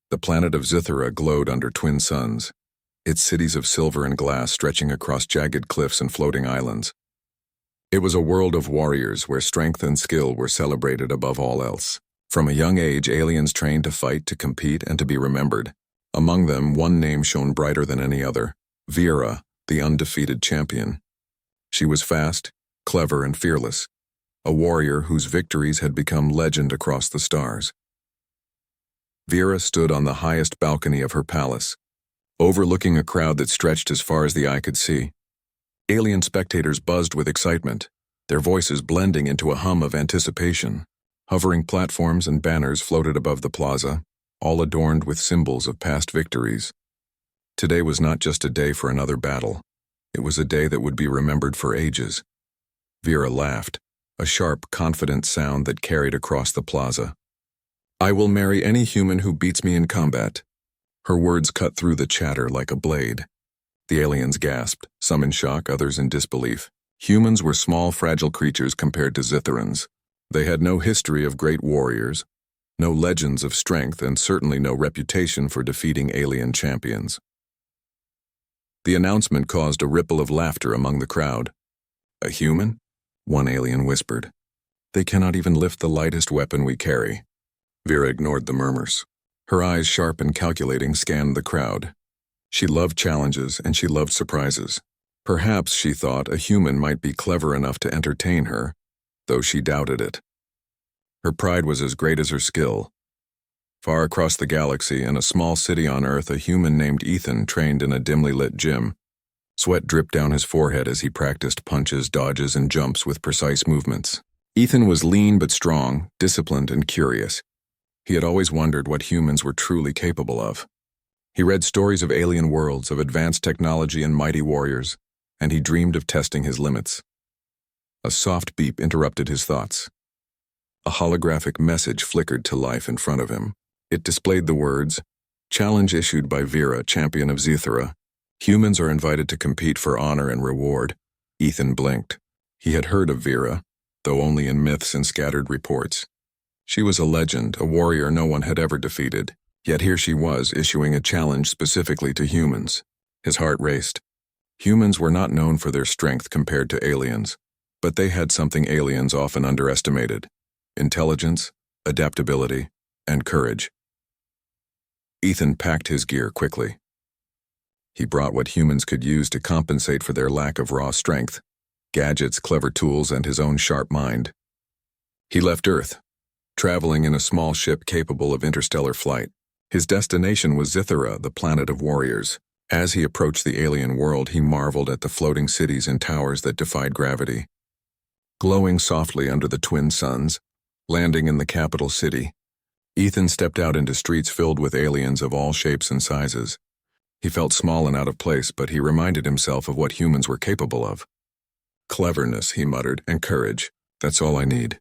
The planet of Zythera glowed under twin suns, its cities of silver and glass stretching across jagged cliffs and floating islands. It was a world of warriors where strength and skill were celebrated above all else. From a young age, aliens trained to fight, to compete, and to be remembered. Among them, one name shone brighter than any other: Vera, the undefeated champion. She was fast, clever, and fearless, a warrior whose victories had become legend across the stars. Vera stood on the highest balcony of her palace, overlooking a crowd that stretched as far as the eye could see. Alien spectators buzzed with excitement, their voices blending into a hum of anticipation. Hovering platforms and banners floated above the plaza, all adorned with symbols of past victories. Today was not just a day for another battle. It was a day that would be remembered for ages. Vera laughed, a sharp, confident sound that carried across the plaza. "I will marry any human who beats me in combat." Her words cut through the chatter like a blade. The aliens gasped, some in shock, others in disbelief. Humans were small, fragile creatures compared to Zytherans. They had no history of great warriors, no legends of strength, and certainly no reputation for defeating alien champions. The announcement caused a ripple of laughter among the crowd. "A human?" one alien whispered. "They cannot even lift the lightest weapon we carry." Vera ignored the murmurs. Her eyes, sharp and calculating, scanned the crowd. She loved challenges and she loved surprises. Perhaps, she thought, a human might be clever enough to entertain her, though she doubted it. Her pride was as great as her skill. Far across the galaxy, in a small city on Earth, a human named Ethan trained in a dimly lit gym. Sweat dripped down his forehead as he practiced punches, dodges, and jumps with precise movements. Ethan was lean but strong, disciplined and curious. He had always wondered what humans were truly capable of. He read stories of alien worlds, of advanced technology and mighty warriors, and he dreamed of testing his limits. A soft beep interrupted his thoughts. A holographic message flickered to life in front of him. It displayed the words, "Challenge issued by Vera, champion of Zythera. Humans are invited to compete for honor and reward." Ethan blinked. He had heard of Vera, though only in myths and scattered reports. She was a legend, a warrior no one had ever defeated. Yet here she was, issuing a challenge specifically to humans. His heart raced. Humans were not known for their strength compared to aliens, but they had something aliens often underestimated: intelligence, adaptability, and courage. Ethan packed his gear quickly. He brought what humans could use to compensate for their lack of raw strength: gadgets, clever tools, and his own sharp mind. He left Earth, traveling in a small ship capable of interstellar flight. His destination was Zythera, the planet of warriors. As he approached the alien world, he marveled at the floating cities and towers that defied gravity. Glowing softly under the twin suns, landing in the capital city, Ethan stepped out into streets filled with aliens of all shapes and sizes. He felt small and out of place, but he reminded himself of what humans were capable of. "Cleverness," he muttered, "and courage. That's all I need."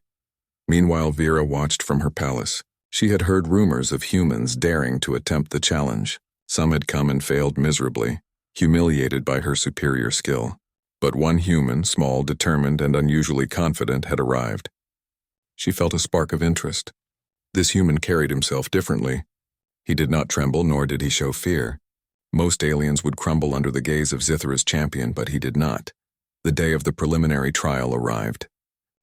Meanwhile, Vera watched from her palace. She had heard rumors of humans daring to attempt the challenge. Some had come and failed miserably, humiliated by her superior skill. But one human, small, determined, and unusually confident, had arrived. She felt a spark of interest. This human carried himself differently. He did not tremble, nor did he show fear. Most aliens would crumble under the gaze of Zythera's champion, but he did not. The day of the preliminary trial arrived.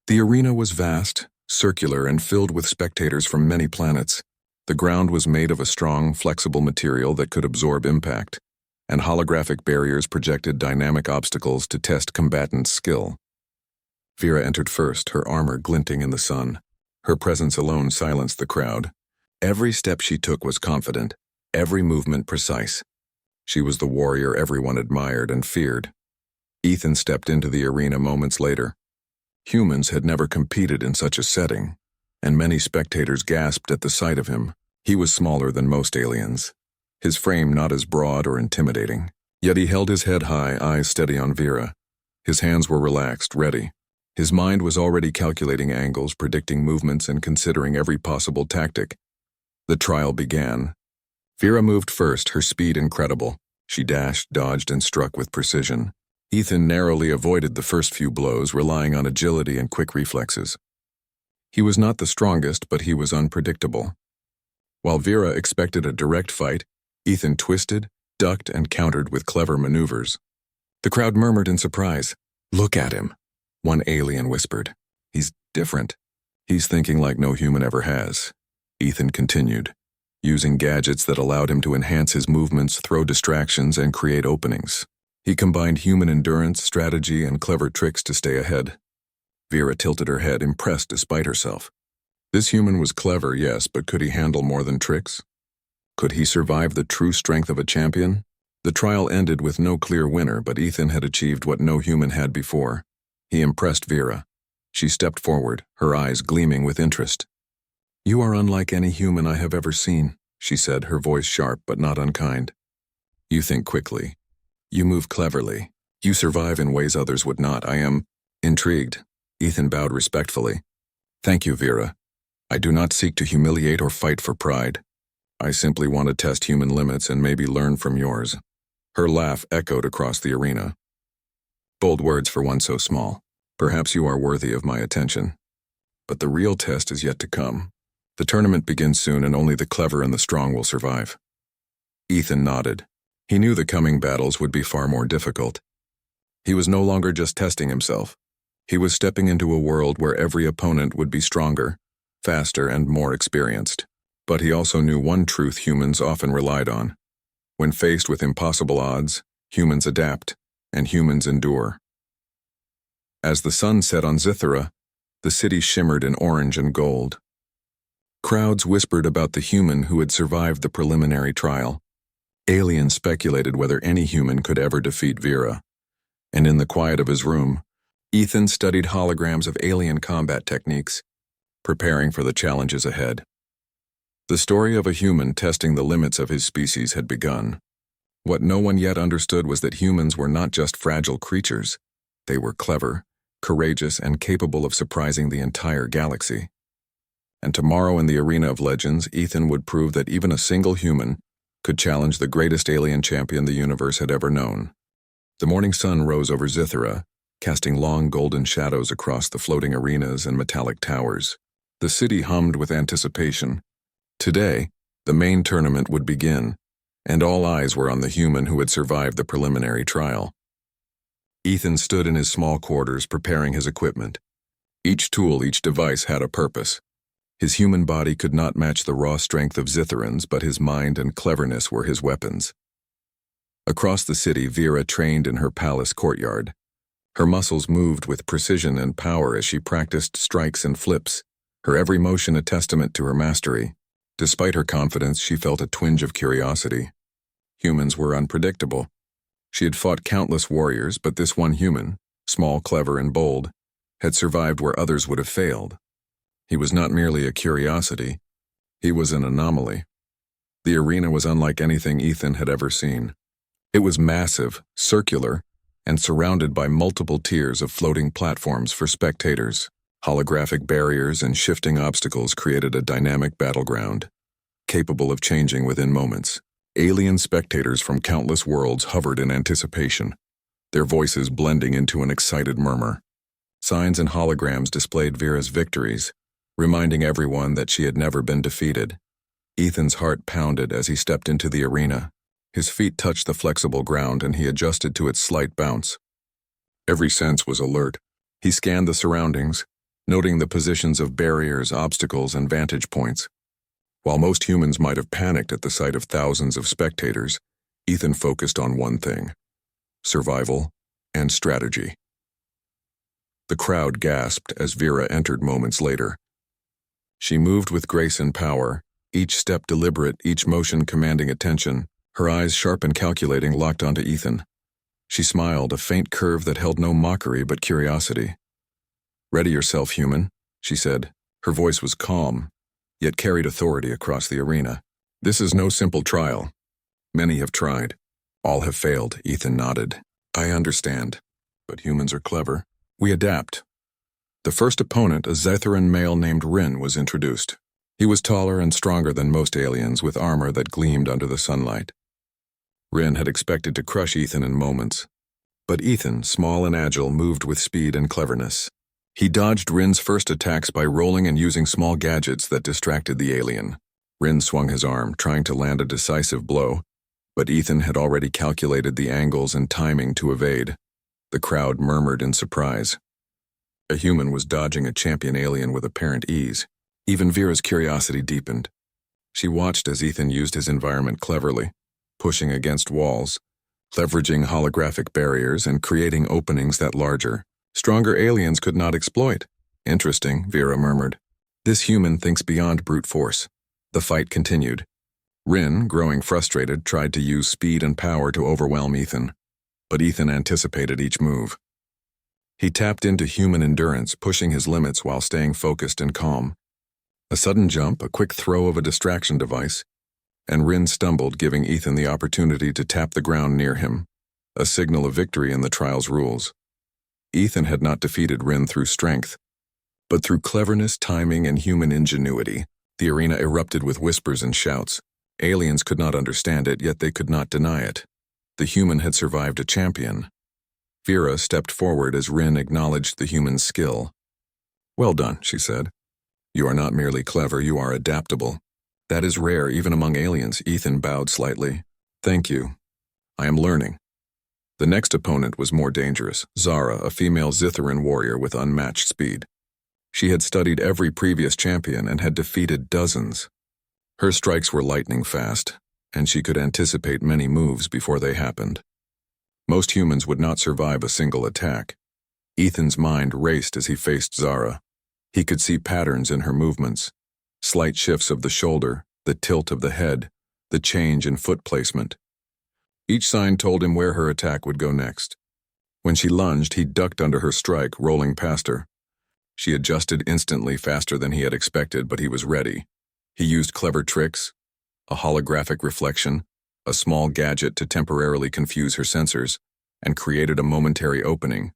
The arena was vast, circular, and filled with spectators from many planets. The ground was made of a strong, flexible material that could absorb impact, and holographic barriers projected dynamic obstacles to test combatants' skill. Vera entered first, her armor glinting in the sun. Her presence alone silenced the crowd. Every step she took was confident, every movement precise. She was the warrior everyone admired and feared. Ethan stepped into the arena moments later. Humans had never competed in such a setting, and many spectators gasped at the sight of him. He was smaller than most aliens, his frame not as broad or intimidating. Yet he held his head high, eyes steady on Vera. His hands were relaxed, ready. His mind was already calculating angles, predicting movements, and considering every possible tactic. The trial began. Vera moved first, her speed incredible. She dashed, dodged, and struck with precision. Ethan narrowly avoided the first few blows, relying on agility and quick reflexes. He was not the strongest, but he was unpredictable. While Vera expected a direct fight, Ethan twisted, ducked, and countered with clever maneuvers. The crowd murmured in surprise. "Look at him," one alien whispered. "He's different. He's thinking like no human ever has." Ethan continued, using gadgets that allowed him to enhance his movements, throw distractions, and create openings. He combined human endurance, strategy, and clever tricks to stay ahead. Vera tilted her head, impressed despite herself. This human was clever, yes, but could he handle more than tricks? Could he survive the true strength of a champion? The trial ended with no clear winner, but Ethan had achieved what no human had before. He impressed Vera. She stepped forward, her eyes gleaming with interest. "You are unlike any human I have ever seen," she said, her voice sharp but not unkind. "You think quickly. You move cleverly. You survive in ways others would not. I am intrigued." Ethan bowed respectfully. "Thank you, Vera. I do not seek to humiliate or fight for pride. I simply want to test human limits and maybe learn from yours." Her laugh echoed across the arena. "Bold words for one so small. Perhaps you are worthy of my attention. But the real test is yet to come. The tournament begins soon and only the clever and the strong will survive." Ethan nodded. He knew the coming battles would be far more difficult. He was no longer just testing himself. He was stepping into a world where every opponent would be stronger, faster, and more experienced. But he also knew one truth humans often relied on. When faced with impossible odds, humans adapt, and humans endure. As the sun set on Zithera, the city shimmered in orange and gold. Crowds whispered about the human who had survived the preliminary trial. Aliens speculated whether any human could ever defeat Vera. And in the quiet of his room, Ethan studied holograms of alien combat techniques, preparing for the challenges ahead. The story of a human testing the limits of his species had begun. What no one yet understood was that humans were not just fragile creatures. They were clever, courageous, and capable of surprising the entire galaxy. And tomorrow in the arena of legends, Ethan would prove that even a single human could challenge the greatest alien champion the universe had ever known. The morning sun rose over Zithera, casting long golden shadows across the floating arenas and metallic towers. The city hummed with anticipation. Today, the main tournament would begin, and all eyes were on the human who had survived the preliminary trial. Ethan stood in his small quarters preparing his equipment. Each tool, each device had a purpose. His human body could not match the raw strength of Zitherans, but his mind and cleverness were his weapons. Across the city, Vera trained in her palace courtyard. Her muscles moved with precision and power as she practiced strikes and flips, her every motion a testament to her mastery. Despite her confidence, she felt a twinge of curiosity. Humans were unpredictable. She had fought countless warriors, but this one human, small, clever, and bold, had survived where others would have failed. He was not merely a curiosity, he was an anomaly. The arena was unlike anything Ethan had ever seen. It was massive, circular, and surrounded by multiple tiers of floating platforms for spectators. Holographic barriers and shifting obstacles created a dynamic battleground, capable of changing within moments. Alien spectators from countless worlds hovered in anticipation, their voices blending into an excited murmur. Signs and holograms displayed Vera's victories, reminding everyone that she had never been defeated. Ethan's heart pounded as he stepped into the arena. His feet touched the flexible ground and he adjusted to its slight bounce. Every sense was alert. He scanned the surroundings, noting the positions of barriers, obstacles, and vantage points. While most humans might have panicked at the sight of thousands of spectators, Ethan focused on one thing: survival and strategy. The crowd gasped as Vera entered moments later. She moved with grace and power, each step deliberate, each motion commanding attention, her eyes sharp and calculating locked onto Ethan. She smiled, a faint curve that held no mockery but curiosity. "Ready yourself, human," she said. Her voice was calm, yet carried authority across the arena. "This is no simple trial. Many have tried. All have failed," Ethan nodded. "I understand, but humans are clever. We adapt." The first opponent, a Zetheran male named Rin, was introduced. He was taller and stronger than most aliens, with armor that gleamed under the sunlight. Rin had expected to crush Ethan in moments, but Ethan, small and agile, moved with speed and cleverness. He dodged Rin's first attacks by rolling and using small gadgets that distracted the alien. Rin swung his arm, trying to land a decisive blow, but Ethan had already calculated the angles and timing to evade. The crowd murmured in surprise. A human was dodging a champion alien with apparent ease. Even Vera's curiosity deepened. She watched as Ethan used his environment cleverly, pushing against walls, leveraging holographic barriers and creating openings that larger, stronger aliens could not exploit. Interesting, Vera murmured. This human thinks beyond brute force. The fight continued. Rin, growing frustrated, tried to use speed and power to overwhelm Ethan, but Ethan anticipated each move. He tapped into human endurance, pushing his limits while staying focused and calm. A sudden jump, a quick throw of a distraction device, and Rin stumbled, giving Ethan the opportunity to tap the ground near him, a signal of victory in the trial's rules. Ethan had not defeated Rin through strength, but through cleverness, timing, and human ingenuity. The arena erupted with whispers and shouts. Aliens could not understand it, yet they could not deny it. The human had survived a champion. Vera stepped forward as Rin acknowledged the human's skill. "Well done," she said. "You are not merely clever, you are adaptable. That is rare even among aliens." Ethan bowed slightly. "Thank you. I am learning." The next opponent was more dangerous, Zara, a female Zitharan warrior with unmatched speed. She had studied every previous champion and had defeated dozens. Her strikes were lightning fast, and she could anticipate many moves before they happened. Most humans would not survive a single attack. Ethan's mind raced as he faced Zara. He could see patterns in her movements, slight shifts of the shoulder, the tilt of the head, the change in foot placement. Each sign told him where her attack would go next. When she lunged, he ducked under her strike, rolling past her. She adjusted instantly, faster than he had expected, but he was ready. He used clever tricks, a holographic reflection, a small gadget to temporarily confuse her sensors, and created a momentary opening.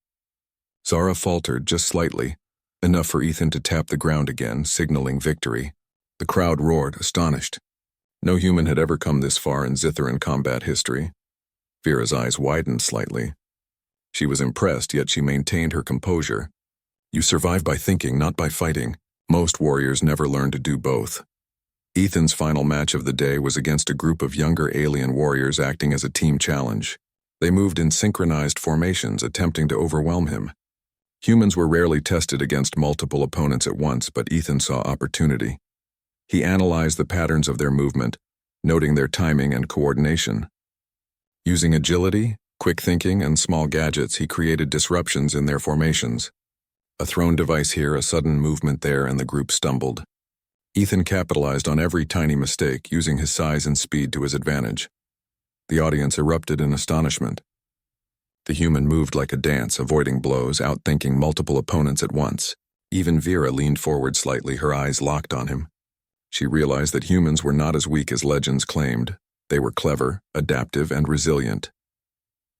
Zara faltered just slightly, enough for Ethan to tap the ground again, signaling victory. The crowd roared, astonished. No human had ever come this far in Zitharan combat history. Vera's eyes widened slightly. She was impressed, yet she maintained her composure. You survive by thinking, not by fighting. Most warriors never learn to do both. Ethan's final match of the day was against a group of younger alien warriors acting as a team challenge. They moved in synchronized formations, attempting to overwhelm him. Humans were rarely tested against multiple opponents at once, but Ethan saw opportunity. He analyzed the patterns of their movement, noting their timing and coordination. Using agility, quick thinking, and small gadgets, he created disruptions in their formations. A thrown device here, a sudden movement there, and the group stumbled. Ethan capitalized on every tiny mistake, using his size and speed to his advantage. The audience erupted in astonishment. The human moved like a dance, avoiding blows, outthinking multiple opponents at once. Even Vera leaned forward slightly, her eyes locked on him. She realized that humans were not as weak as legends claimed. They were clever, adaptive, and resilient.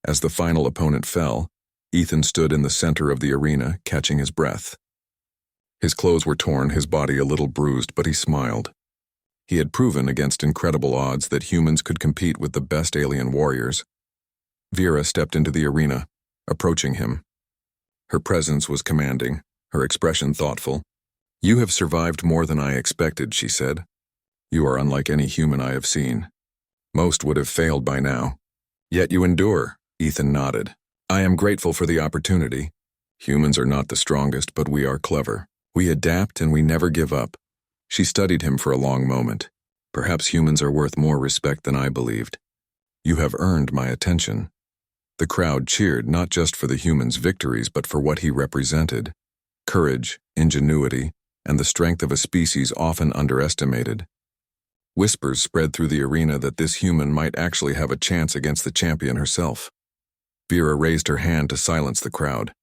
As the final opponent fell, Ethan stood in the center of the arena, catching his breath. His clothes were torn, his body a little bruised, but he smiled. He had proven against incredible odds that humans could compete with the best alien warriors. Vera stepped into the arena, approaching him. Her presence was commanding, her expression thoughtful. "You have survived more than I expected," she said. "You are unlike any human I have seen. Most would have failed by now. Yet you endure." Ethan nodded. "I am grateful for the opportunity. Humans are not the strongest, but we are clever. We adapt and we never give up." She studied him for a long moment. "Perhaps humans are worth more respect than I believed. You have earned my attention." The crowd cheered not just for the human's victories, but for what he represented: courage, ingenuity, and the strength of a species often underestimated. Whispers spread through the arena that this human might actually have a chance against the champion herself. Vera raised her hand to silence the crowd.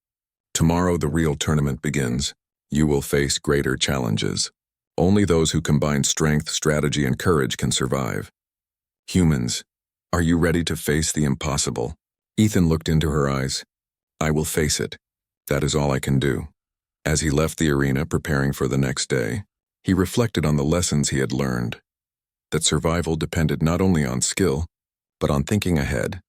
"Tomorrow the real tournament begins. You will face greater challenges. Only those who combine strength, strategy, and courage can survive. Humans, are you ready to face the impossible?" Ethan looked into her eyes. "I will face it. That is all I can do." As he left the arena, preparing for the next day, he reflected on the lessons he had learned. That survival depended not only on skill, but on thinking ahead,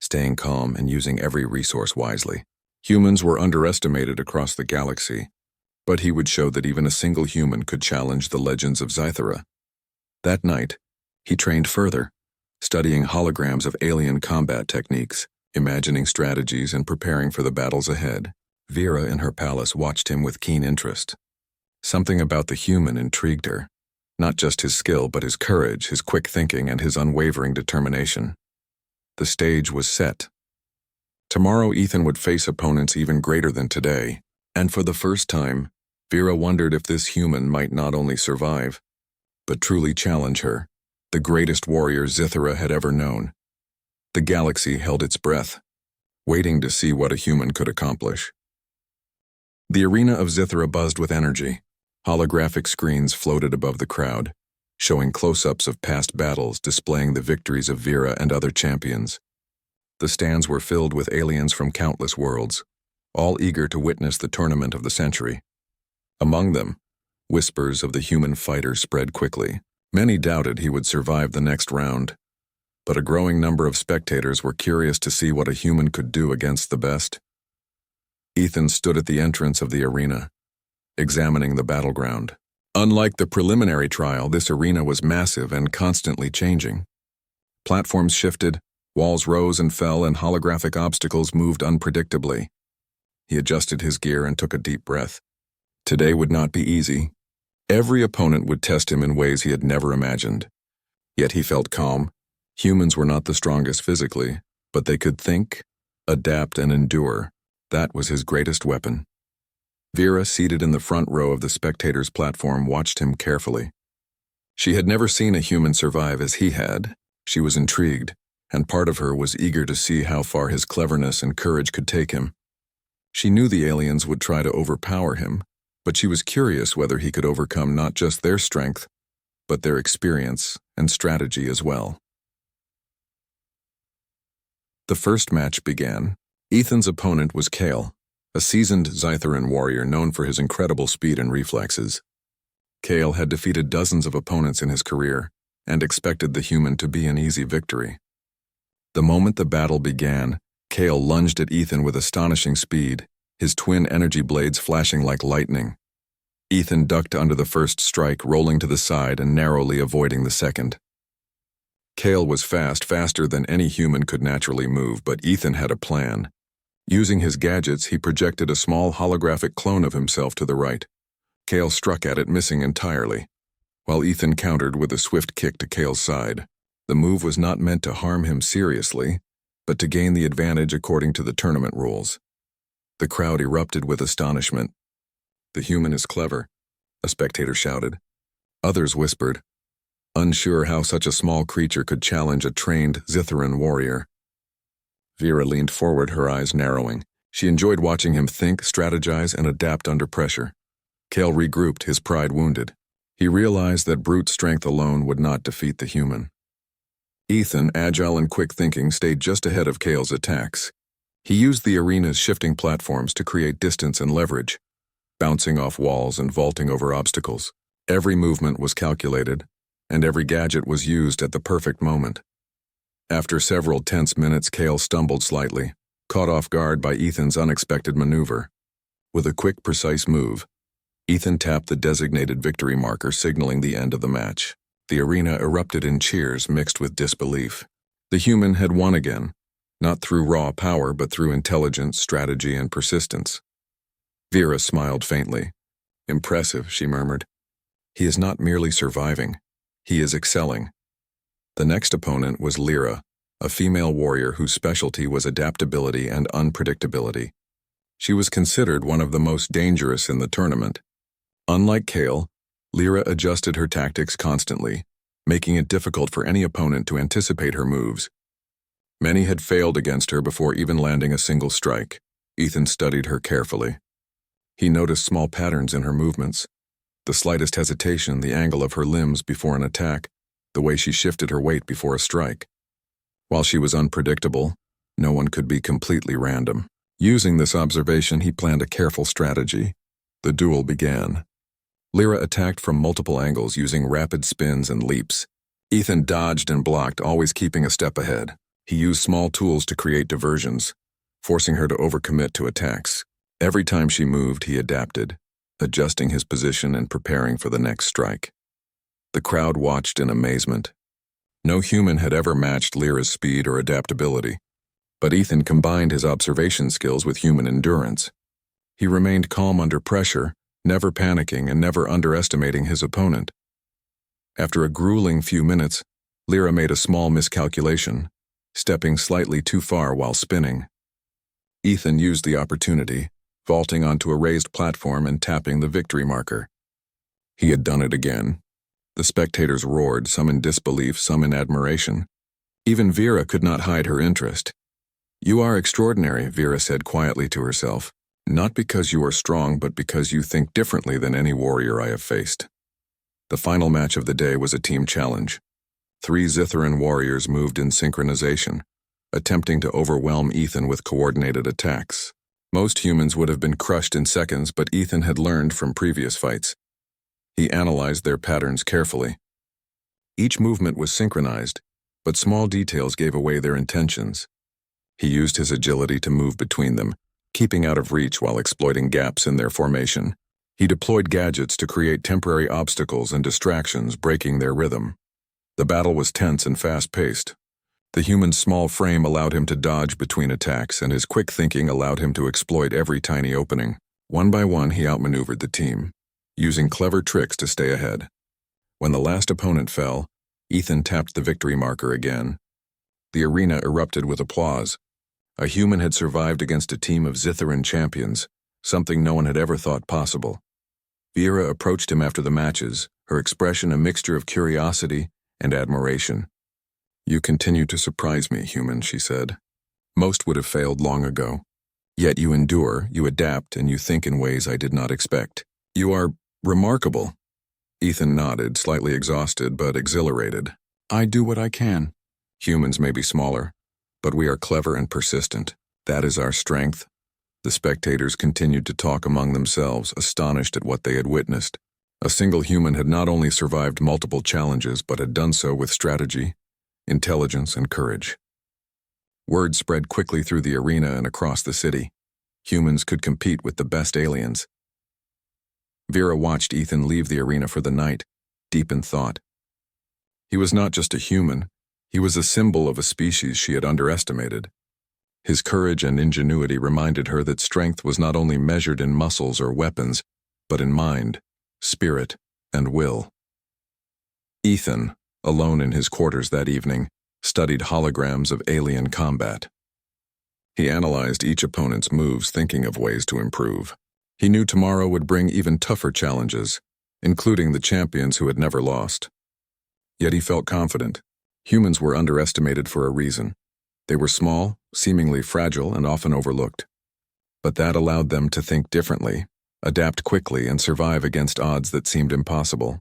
staying calm, and using every resource wisely. Humans were underestimated across the galaxy, but he would show that even a single human could challenge the legends of Zythera. That night, he trained further, studying holograms of alien combat techniques, imagining strategies and preparing for the battles ahead. Vera in her palace watched him with keen interest. Something about the human intrigued her. Not just his skill, but his courage, his quick thinking, and his unwavering determination. The stage was set. Tomorrow Ethan would face opponents even greater than today, and for the first time, Vera wondered if this human might not only survive, but truly challenge her, the greatest warrior Zithara had ever known. The galaxy held its breath, waiting to see what a human could accomplish. The arena of Zithara buzzed with energy. Holographic screens floated above the crowd, showing close-ups of past battles displaying the victories of Vera and other champions. The stands were filled with aliens from countless worlds, all eager to witness the tournament of the century. Among them, whispers of the human fighter spread quickly. Many doubted he would survive the next round, but a growing number of spectators were curious to see what a human could do against the best. Ethan stood at the entrance of the arena, examining the battleground. Unlike the preliminary trial, this arena was massive and constantly changing. Platforms shifted, walls rose and fell, and holographic obstacles moved unpredictably. He adjusted his gear and took a deep breath. Today would not be easy. Every opponent would test him in ways he had never imagined. Yet he felt calm. Humans were not the strongest physically, but they could think, adapt, and endure. That was his greatest weapon. Vera, seated in the front row of the spectators' platform, watched him carefully. She had never seen a human survive as he had. She was intrigued, and part of her was eager to see how far his cleverness and courage could take him. She knew the aliens would try to overpower him, but she was curious whether he could overcome not just their strength, but their experience and strategy as well. The first match began. Ethan's opponent was Kale, a seasoned Zitharan warrior known for his incredible speed and reflexes. Kale had defeated dozens of opponents in his career and expected the human to be an easy victory. The moment the battle began, Kale lunged at Ethan with astonishing speed, his twin energy blades flashing like lightning. Ethan ducked under the first strike, rolling to the side and narrowly avoiding the second. Kale was fast, faster than any human could naturally move, but Ethan had a plan. Using his gadgets, he projected a small holographic clone of himself to the right. Kale struck at it, missing entirely, while Ethan countered with a swift kick to Kale's side. The move was not meant to harm him seriously, but to gain the advantage according to the tournament rules. The crowd erupted with astonishment. "The human is clever," a spectator shouted. Others whispered, unsure how such a small creature could challenge a trained Zitharan warrior. Vera leaned forward, her eyes narrowing. She enjoyed watching him think, strategize, and adapt under pressure. Kale regrouped, his pride wounded. He realized that brute strength alone would not defeat the human. Ethan, agile and quick-thinking, stayed just ahead of Kale's attacks. He used the arena's shifting platforms to create distance and leverage, bouncing off walls and vaulting over obstacles. Every movement was calculated, and every gadget was used at the perfect moment. After several tense minutes, Kale stumbled slightly, caught off guard by Ethan's unexpected maneuver. With a quick, precise move, Ethan tapped the designated victory marker, signaling the end of the match. The arena erupted in cheers mixed with disbelief. The human had won again, not through raw power, but through intelligence, strategy, and persistence. Vera smiled faintly. "Impressive," she murmured. "He is not merely surviving. He is excelling." The next opponent was Lyra, a female warrior whose specialty was adaptability and unpredictability. She was considered one of the most dangerous in the tournament. Unlike Kale, Lyra adjusted her tactics constantly, making it difficult for any opponent to anticipate her moves. Many had failed against her before even landing a single strike. Ethan studied her carefully. He noticed small patterns in her movements, the slightest hesitation, the angle of her limbs before an attack, the way she shifted her weight before a strike. While she was unpredictable, no one could be completely random. Using this observation, he planned a careful strategy. The duel began. Lyra attacked from multiple angles using rapid spins and leaps. Ethan dodged and blocked, always keeping a step ahead. He used small tools to create diversions, forcing her to overcommit to attacks. Every time she moved, he adapted, adjusting his position and preparing for the next strike. The crowd watched in amazement. No human had ever matched Lyra's speed or adaptability, but Ethan combined his observation skills with human endurance. He remained calm under pressure, never panicking and never underestimating his opponent. After a grueling few minutes, Lyra made a small miscalculation, stepping slightly too far while spinning. Ethan used the opportunity, vaulting onto a raised platform and tapping the victory marker. He had done it again. The spectators roared, some in disbelief, some in admiration. Even Vera could not hide her interest. "You are extraordinary," Vera said quietly to herself. "Not because you are strong, but because you think differently than any warrior I have faced." The final match of the day was a team challenge. 3 Zitharan warriors moved in synchronization, attempting to overwhelm Ethan with coordinated attacks. Most humans would have been crushed in seconds, but Ethan had learned from previous fights. He analyzed their patterns carefully. Each movement was synchronized, but small details gave away their intentions. He used his agility to move between them, keeping out of reach while exploiting gaps in their formation. He deployed gadgets to create temporary obstacles and distractions, breaking their rhythm. The battle was tense and fast-paced. The human's small frame allowed him to dodge between attacks, and his quick thinking allowed him to exploit every tiny opening. One by one, he outmaneuvered the team, using clever tricks to stay ahead. When the last opponent fell, Ethan tapped the victory marker again. The arena erupted with applause. A human had survived against a team of Zitharan champions, something no one had ever thought possible. Vera approached him after the matches, her expression a mixture of curiosity and admiration. "You continue to surprise me, human," she said. "Most would have failed long ago. Yet you endure, you adapt, and you think in ways I did not expect. You are remarkable." Ethan nodded, slightly exhausted but exhilarated. "I do what I can. Humans may be smaller, but we are clever and persistent. That is our strength." The spectators continued to talk among themselves, astonished at what they had witnessed. A single human had not only survived multiple challenges, but had done so with strategy, intelligence, and courage. Word spread quickly through the arena and across the city. Humans could compete with the best aliens. Vera watched Ethan leave the arena for the night, deep in thought. He was not just a human, he was a symbol of a species she had underestimated. His courage and ingenuity reminded her that strength was not only measured in muscles or weapons, but in mind, spirit, and will. Ethan, alone in his quarters that evening, studied holograms of alien combat. He analyzed each opponent's moves, thinking of ways to improve. He knew tomorrow would bring even tougher challenges, including the champions who had never lost. Yet he felt confident. Humans were underestimated for a reason. They were small, seemingly fragile, and often overlooked. But that allowed them to think differently, adapt quickly, and survive against odds that seemed impossible.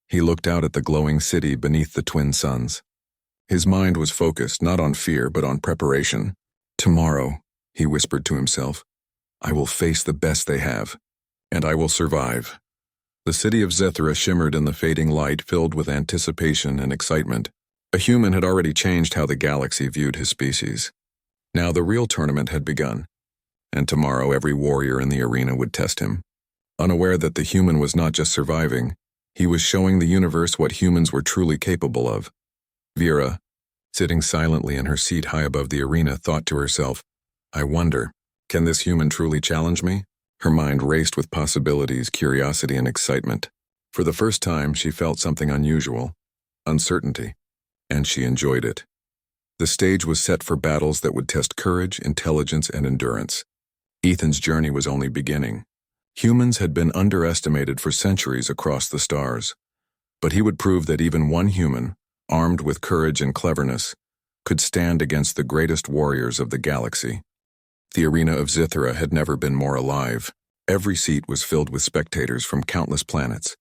He looked out at the glowing city beneath the twin suns. His mind was focused not on fear but on preparation. "Tomorrow," he whispered to himself, "I will face the best they have, and I will survive." The city of Zethra shimmered in the fading light, filled with anticipation and excitement. A human had already changed how the galaxy viewed his species. Now the real tournament had begun, and tomorrow every warrior in the arena would test him. Unaware that the human was not just surviving, he was showing the universe what humans were truly capable of. Vera, sitting silently in her seat high above the arena, thought to herself, "I wonder, can this human truly challenge me?" Her mind raced with possibilities, curiosity, and excitement. For the first time, she felt something unusual, uncertainty, and she enjoyed it. The stage was set for battles that would test courage, intelligence, and endurance. Ethan's journey was only beginning. Humans had been underestimated for centuries across the stars, but he would prove that even one human, armed with courage and cleverness, could stand against the greatest warriors of the galaxy. The arena of Zithra had never been more alive. Every seat was filled with spectators from countless planets,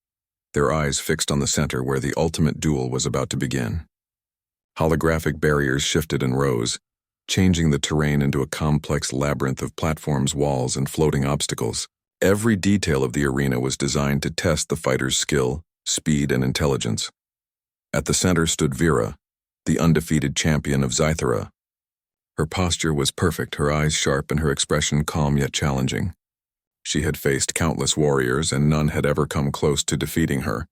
their eyes fixed on the center where the ultimate duel was about to begin. Holographic barriers shifted and rose, changing the terrain into a complex labyrinth of platforms, walls, and floating obstacles. Every detail of the arena was designed to test the fighter's skill, speed, and intelligence. At the center stood Vera, the undefeated champion of Zythera. Her posture was perfect, her eyes sharp, and her expression calm yet challenging. She had faced countless warriors, and none had ever come close to defeating her.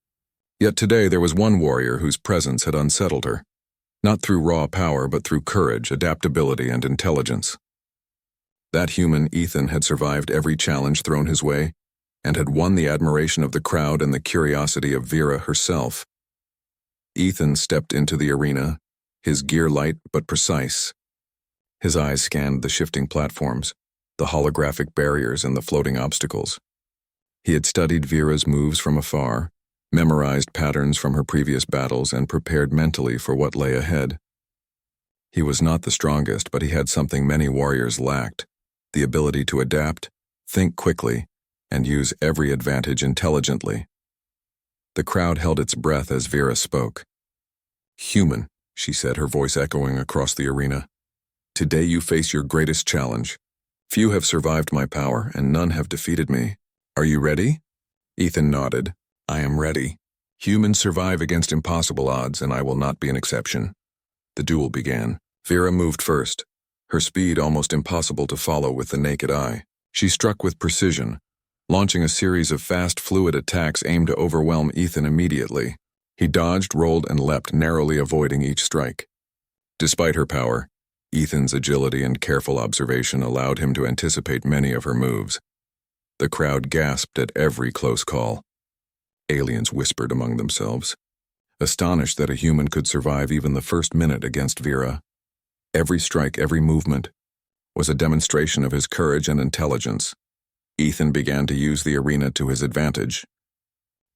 Yet today there was one warrior whose presence had unsettled her, not through raw power but through courage, adaptability, and intelligence. That human, Ethan, had survived every challenge thrown his way, and had won the admiration of the crowd and the curiosity of Vera herself. Ethan stepped into the arena, his gear light but precise. His eyes scanned the shifting platforms, the holographic barriers, and the floating obstacles. He had studied Vera's moves from afar, memorized patterns from her previous battles, and prepared mentally for what lay ahead. He was not the strongest, but he had something many warriors lacked: the ability to adapt, think quickly, and use every advantage intelligently. The crowd held its breath as Vera spoke. "Human," she said, her voice echoing across the arena. "Today you face your greatest challenge. Few have survived my power, and none have defeated me. Are you ready?" Ethan nodded. "I am ready. Humans survive against impossible odds, and I will not be an exception." The duel began. Vera moved first, her speed almost impossible to follow with the naked eye. She struck with precision, launching a series of fast, fluid attacks aimed to overwhelm Ethan immediately. He dodged, rolled, and leapt, narrowly avoiding each strike. Despite her power, Ethan's agility and careful observation allowed him to anticipate many of her moves. The crowd gasped at every close call. Aliens whispered among themselves, astonished that a human could survive even the first minute against Vera. Every strike, every movement, was a demonstration of his courage and intelligence. Ethan began to use the arena to his advantage.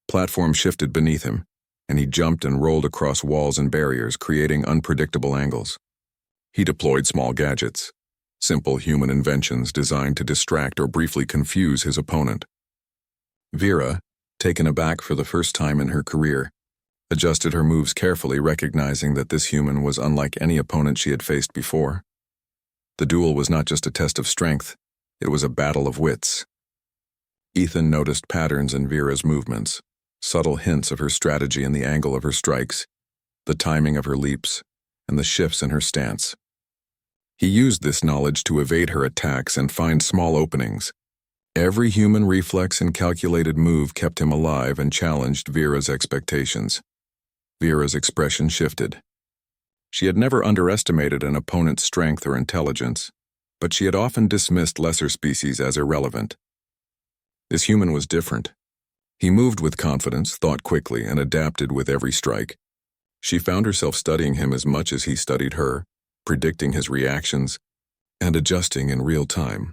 Platforms shifted beneath him, and he jumped and rolled across walls and barriers, creating unpredictable angles. He deployed small gadgets, simple human inventions designed to distract or briefly confuse his opponent. Vera, taken aback for the first time in her career, adjusted her moves carefully, recognizing that this human was unlike any opponent she had faced before. The duel was not just a test of strength, it was a battle of wits. Ethan noticed patterns in Vera's movements, subtle hints of her strategy in the angle of her strikes, the timing of her leaps, and the shifts in her stance. He used this knowledge to evade her attacks and find small openings. Every human reflex and calculated move kept him alive and challenged Vera's expectations. Vera's expression shifted. She had never underestimated an opponent's strength or intelligence, but she had often dismissed lesser species as irrelevant. This human was different. He moved with confidence, thought quickly, and adapted with every strike. She found herself studying him as much as he studied her, predicting his reactions, and adjusting in real time.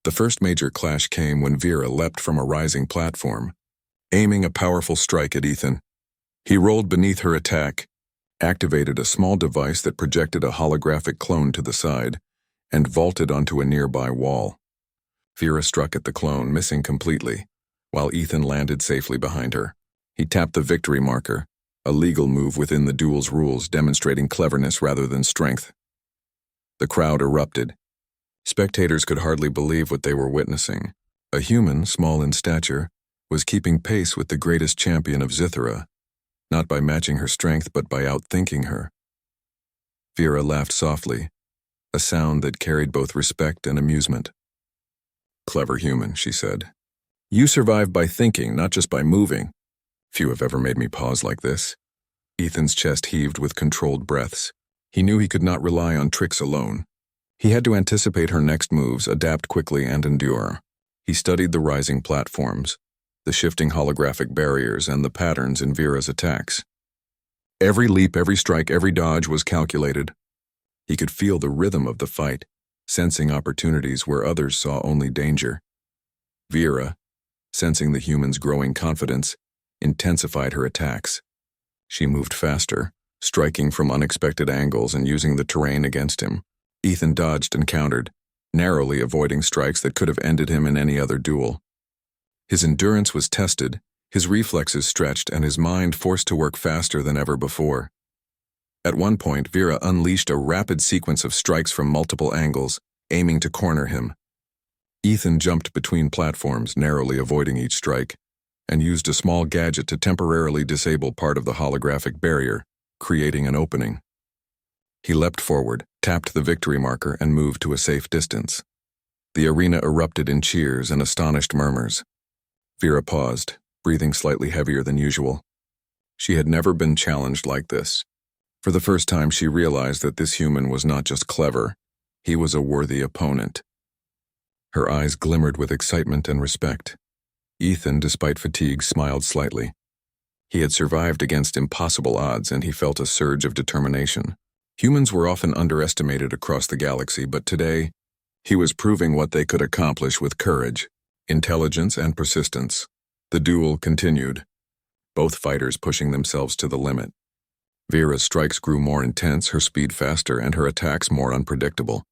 The first major clash came when Vera leapt from a rising platform, aiming a powerful strike at Ethan. He rolled beneath her attack, activated a small device that projected a holographic clone to the side, and vaulted onto a nearby wall. Vera struck at the clone, missing completely, while Ethan landed safely behind her. He tapped the victory marker, a legal move within the duel's rules, demonstrating cleverness rather than strength. The crowd erupted. Spectators could hardly believe what they were witnessing. A human, small in stature, was keeping pace with the greatest champion of Zithera, not by matching her strength but by outthinking her. Vera laughed softly, a sound that carried both respect and amusement. "Clever human," she said. "You survive by thinking, not just by moving. Few have ever made me pause like this." Ethan's chest heaved with controlled breaths. He knew he could not rely on tricks alone. He had to anticipate her next moves, adapt quickly, and endure. He studied the rising platforms, the shifting holographic barriers, and the patterns in Vera's attacks. Every leap, every strike, every dodge was calculated. He could feel the rhythm of the fight, sensing opportunities where others saw only danger. Vera, sensing the human's growing confidence, intensified her attacks. She moved faster, striking from unexpected angles and using the terrain against him. Ethan dodged and countered, narrowly avoiding strikes that could have ended him in any other duel. His endurance was tested, his reflexes stretched, and his mind forced to work faster than ever before. At one point, Vera unleashed a rapid sequence of strikes from multiple angles, aiming to corner him. Ethan jumped between platforms, narrowly avoiding each strike, and used a small gadget to temporarily disable part of the holographic barrier, creating an opening. He leapt forward, tapped the victory marker, and moved to a safe distance. The arena erupted in cheers and astonished murmurs. Vera paused, breathing slightly heavier than usual. She had never been challenged like this. For the first time, she realized that this human was not just clever, he was a worthy opponent. Her eyes glimmered with excitement and respect. Ethan, despite fatigue, smiled slightly. He had survived against impossible odds, and he felt a surge of determination. Humans were often underestimated across the galaxy, but today, he was proving what they could accomplish with courage, intelligence, and persistence. The duel continued, both fighters pushing themselves to the limit. Vera's strikes grew more intense, her speed faster, and her attacks more unpredictable.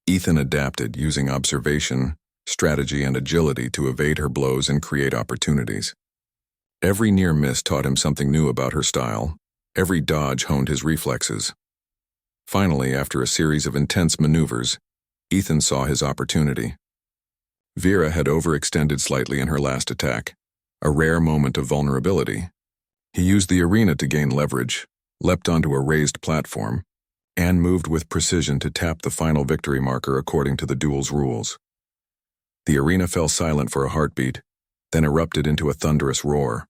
Ethan adapted, using observation, strategy, and agility to evade her blows and create opportunities. Every near miss taught him something new about her style. Every dodge honed his reflexes. Finally, after a series of intense maneuvers, Ethan saw his opportunity. Vera had overextended slightly in her last attack, a rare moment of vulnerability. He used the arena to gain leverage, leapt onto a raised platform, and moved with precision to tap the final victory marker according to the duel's rules. The arena fell silent for a heartbeat, then erupted into a thunderous roar.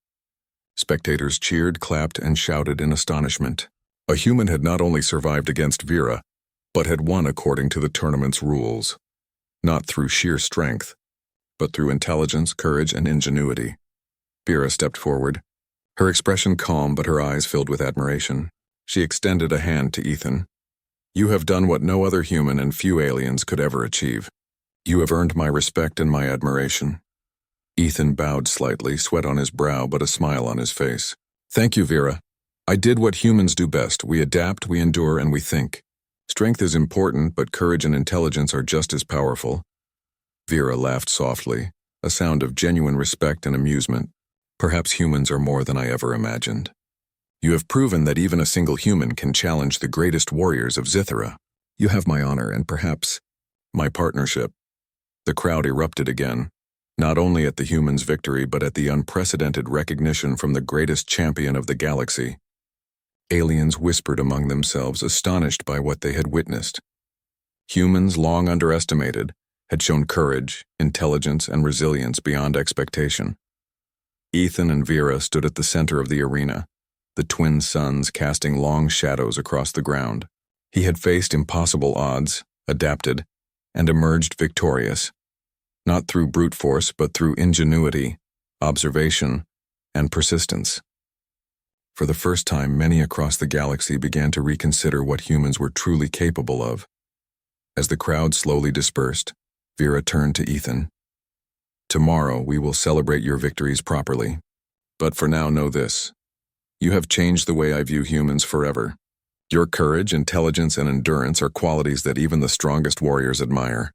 Spectators cheered, clapped, and shouted in astonishment. A human had not only survived against Vera, but had won according to the tournament's rules. Not through sheer strength, but through intelligence, courage, and ingenuity. Vera stepped forward, her expression calm but her eyes filled with admiration. She extended a hand to Ethan. "You have done what no other human and few aliens could ever achieve. You have earned my respect and my admiration." Ethan bowed slightly, sweat on his brow but a smile on his face. "Thank you, Vera. I did what humans do best. We adapt, we endure, and we think. Strength is important, but courage and intelligence are just as powerful." Vera laughed softly, a sound of genuine respect and amusement. "Perhaps humans are more than I ever imagined. You have proven that even a single human can challenge the greatest warriors of Zithera. You have my honor and perhaps my partnership." The crowd erupted again, not only at the humans' victory but at the unprecedented recognition from the greatest champion of the galaxy. Aliens whispered among themselves, astonished by what they had witnessed. Humans, long underestimated, had shown courage, intelligence, and resilience beyond expectation. Ethan and Vera stood at the center of the arena, the twin suns casting long shadows across the ground. He had faced impossible odds, adapted, and emerged victorious, not through brute force but through ingenuity, observation, and persistence. For the first time, many across the galaxy began to reconsider what humans were truly capable of. As the crowd slowly dispersed, Vera turned to Ethan. "Tomorrow we will celebrate your victories properly. But for now, know this. You have changed the way I view humans forever. Your courage, intelligence, and endurance are qualities that even the strongest warriors admire."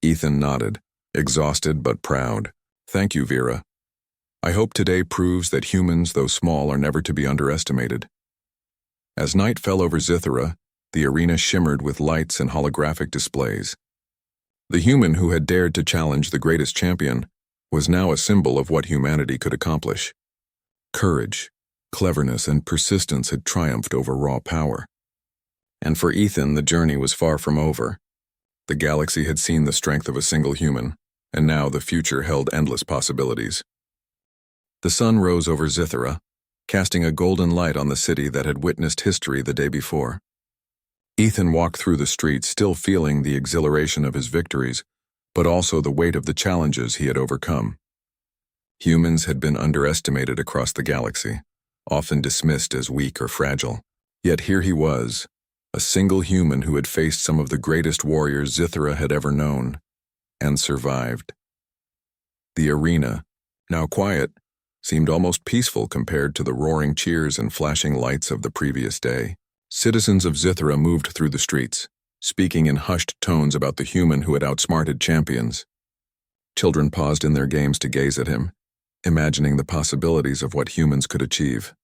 Ethan nodded, exhausted but proud. "Thank you, Vera. I hope today proves that humans, though small, are never to be underestimated." As night fell over Zithera, the arena shimmered with lights and holographic displays. The human who had dared to challenge the greatest champion was now a symbol of what humanity could accomplish. Courage, cleverness, and persistence had triumphed over raw power. And for Ethan, the journey was far from over. The galaxy had seen the strength of a single human, and now the future held endless possibilities. The sun rose over Zithera, casting a golden light on the city that had witnessed history the day before. Ethan walked through the streets, still feeling the exhilaration of his victories, but also the weight of the challenges he had overcome. Humans had been underestimated across the galaxy, often dismissed as weak or fragile. Yet here he was, a single human who had faced some of the greatest warriors Zithera had ever known, and survived. The arena, now quiet, seemed almost peaceful compared to the roaring cheers and flashing lights of the previous day. Citizens of Zithera moved through the streets, speaking in hushed tones about the human who had outsmarted champions. Children paused in their games to gaze at him, imagining the possibilities of what humans could achieve.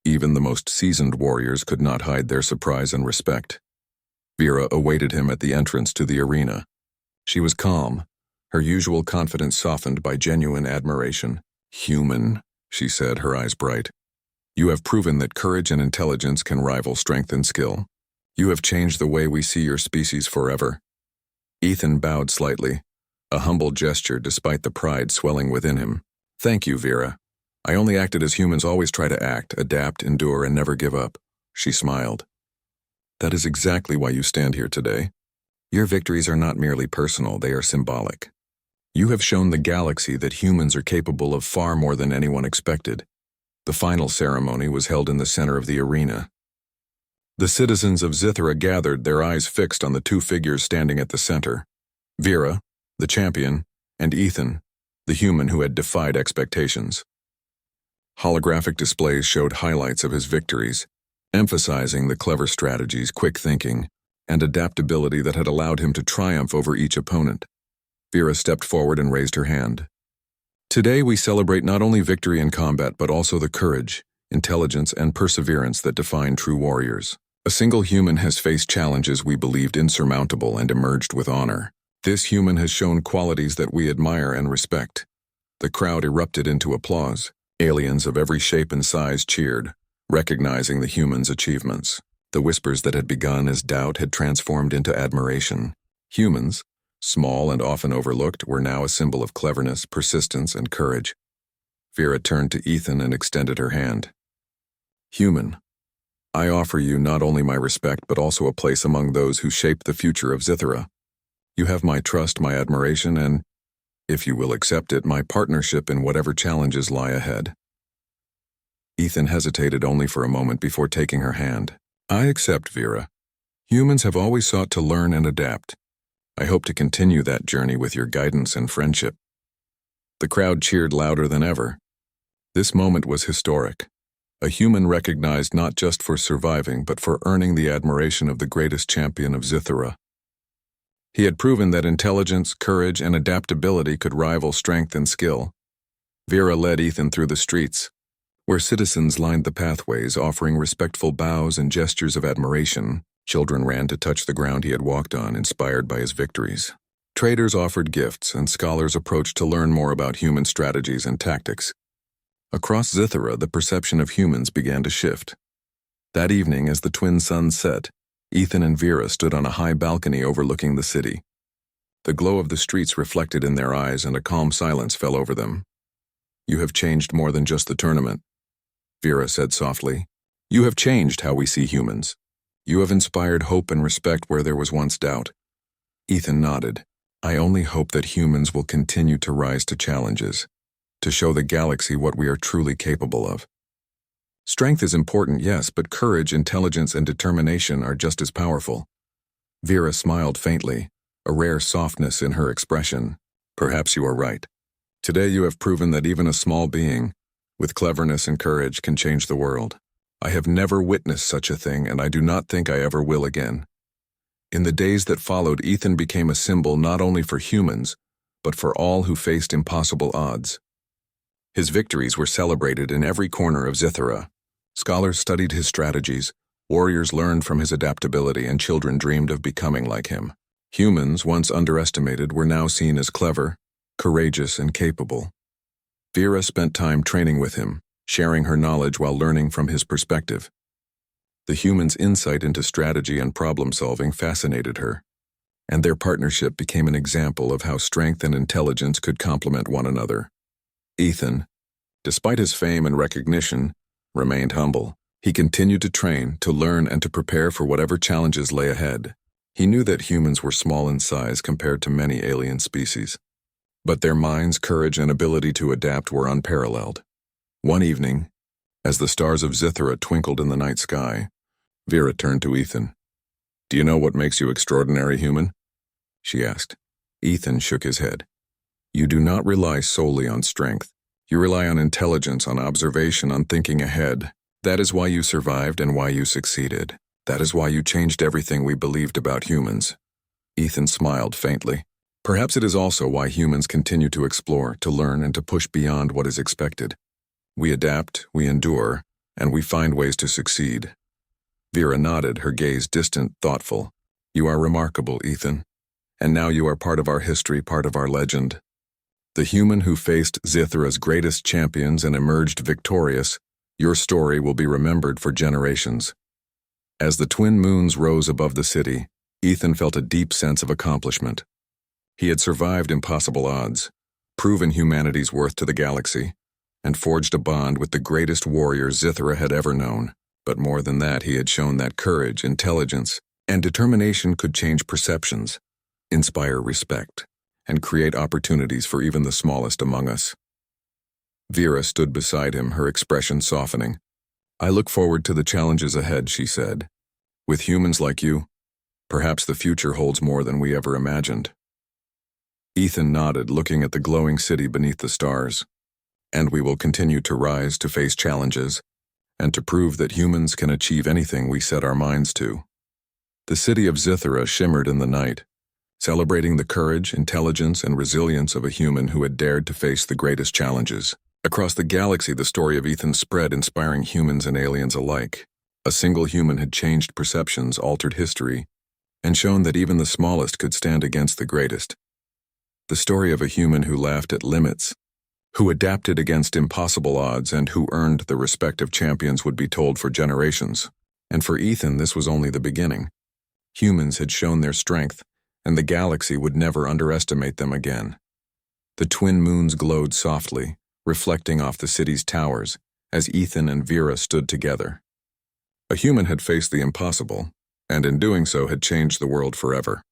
Even the most seasoned warriors could not hide their surprise and respect. Vera awaited him at the entrance to the arena. She was calm, her usual confidence softened by genuine admiration. "Human," she said, her eyes bright. "You have proven that courage and intelligence can rival strength and skill. You have changed the way we see your species forever." Ethan bowed slightly, a humble gesture despite the pride swelling within him. "Thank you, Vera. I only acted as humans always try to act, adapt, endure, and never give up. She smiled. That is exactly why you stand here today. Your victories are not merely personal, they are symbolic. You have shown the galaxy that humans are capable of far more than anyone expected. The final ceremony was held in the center of the arena. The citizens of Zithra gathered, their eyes fixed on the two figures standing at the center. Vera, the champion, and Ethan, the human who had defied expectations. Holographic displays showed highlights of his victories, emphasizing the clever strategies, quick thinking, and adaptability that had allowed him to triumph over each opponent. Vera stepped forward and raised her hand. Today we celebrate not only victory in combat but also the courage, intelligence, and perseverance that define true warriors. A single human has faced challenges we believed insurmountable and emerged with honor. This human has shown qualities that we admire and respect. The crowd erupted into applause. Aliens of every shape and size cheered, recognizing the human's achievements. The whispers that had begun as doubt had transformed into admiration. Humans, small and often overlooked, were now a symbol of cleverness, persistence, and courage. Vera turned to Ethan and extended her hand. Human, I offer you not only my respect but also a place among those who shape the future of Zithra. You have my trust, my admiration, and, if you will accept it, my partnership in whatever challenges lie ahead. Ethan hesitated only for a moment before taking her hand. I accept, Vera. Humans have always sought to learn and adapt. I hope to continue that journey with your guidance and friendship. The crowd cheered louder than ever. This moment was historic. A human recognized not just for surviving but for earning the admiration of the greatest champion of Zithra. He had proven that intelligence, courage, and adaptability could rival strength and skill. Vera led Ethan through the streets, where citizens lined the pathways, offering respectful bows and gestures of admiration. Children ran to touch the ground he had walked on, inspired by his victories. Traders offered gifts, and scholars approached to learn more about human strategies and tactics. Across Zithra, the perception of humans began to shift. That evening, as the twin suns set, Ethan and Vera stood on a high balcony overlooking the city. The glow of the streets reflected in their eyes, and a calm silence fell over them. You have changed more than just the tournament, Vera said softly. You have changed how we see humans. You have inspired hope and respect where there was once doubt. Ethan nodded. I only hope that humans will continue to rise to challenges, to show the galaxy what we are truly capable of. Strength is important, yes, but courage, intelligence, and determination are just as powerful. Vera smiled faintly, a rare softness in her expression. Perhaps you are right. Today you have proven that even a small being, with cleverness and courage, can change the world. I have never witnessed such a thing, and I do not think I ever will again. In the days that followed, Ethan became a symbol not only for humans, but for all who faced impossible odds. His victories were celebrated in every corner of Zithra. Scholars studied his strategies, warriors learned from his adaptability, and children dreamed of becoming like him. Humans, once underestimated, were now seen as clever, courageous, and capable. Vera spent time training with him, sharing her knowledge while learning from his perspective. The human's insight into strategy and problem-solving fascinated her, and their partnership became an example of how strength and intelligence could complement one another. Ethan, despite his fame and recognition, remained humble. He continued to train, to learn, and to prepare for whatever challenges lay ahead. He knew that humans were small in size compared to many alien species, but their minds, courage, and ability to adapt were unparalleled. One evening, as the stars of Zithra twinkled in the night sky, Vera turned to Ethan. Do you know what makes you extraordinary, human? She asked. Ethan shook his head. You do not rely solely on strength. You rely on intelligence, on observation, on thinking ahead. That is why you survived and why you succeeded. That is why you changed everything we believed about humans. Ethan smiled faintly. Perhaps it is also why humans continue to explore, to learn, and to push beyond what is expected. We adapt, we endure, and we find ways to succeed. Vera nodded, her gaze distant, thoughtful. You are remarkable, Ethan. And now you are part of our history, part of our legend. The human who faced Zithra's greatest champions and emerged victorious, your story will be remembered for generations. As the twin moons rose above the city, Ethan felt a deep sense of accomplishment. He had survived impossible odds, proven humanity's worth to the galaxy, and forged a bond with the greatest warrior Zithra had ever known. But more than that, he had shown that courage, intelligence, and determination could change perceptions, inspire respect, and create opportunities for even the smallest among us. Vera stood beside him, her expression softening. "I look forward to the challenges ahead," she said. "With humans like you, perhaps the future holds more than we ever imagined." Ethan nodded, looking at the glowing city beneath the stars. "And we will continue to rise to face challenges, and to prove that humans can achieve anything we set our minds to." The city of Zithra shimmered in the night, celebrating the courage, intelligence, and resilience of a human who had dared to face the greatest challenges. Across the galaxy, the story of Ethan spread, inspiring humans and aliens alike. A single human had changed perceptions, altered history, and shown that even the smallest could stand against the greatest. The story of a human who laughed at limits, who adapted against impossible odds, and who earned the respect of champions would be told for generations. And for Ethan, this was only the beginning. Humans had shown their strength, and the galaxy would never underestimate them again. The twin moons glowed softly, reflecting off the city's towers, as Ethan and Vera stood together. A human had faced the impossible, and in doing so had changed the world forever.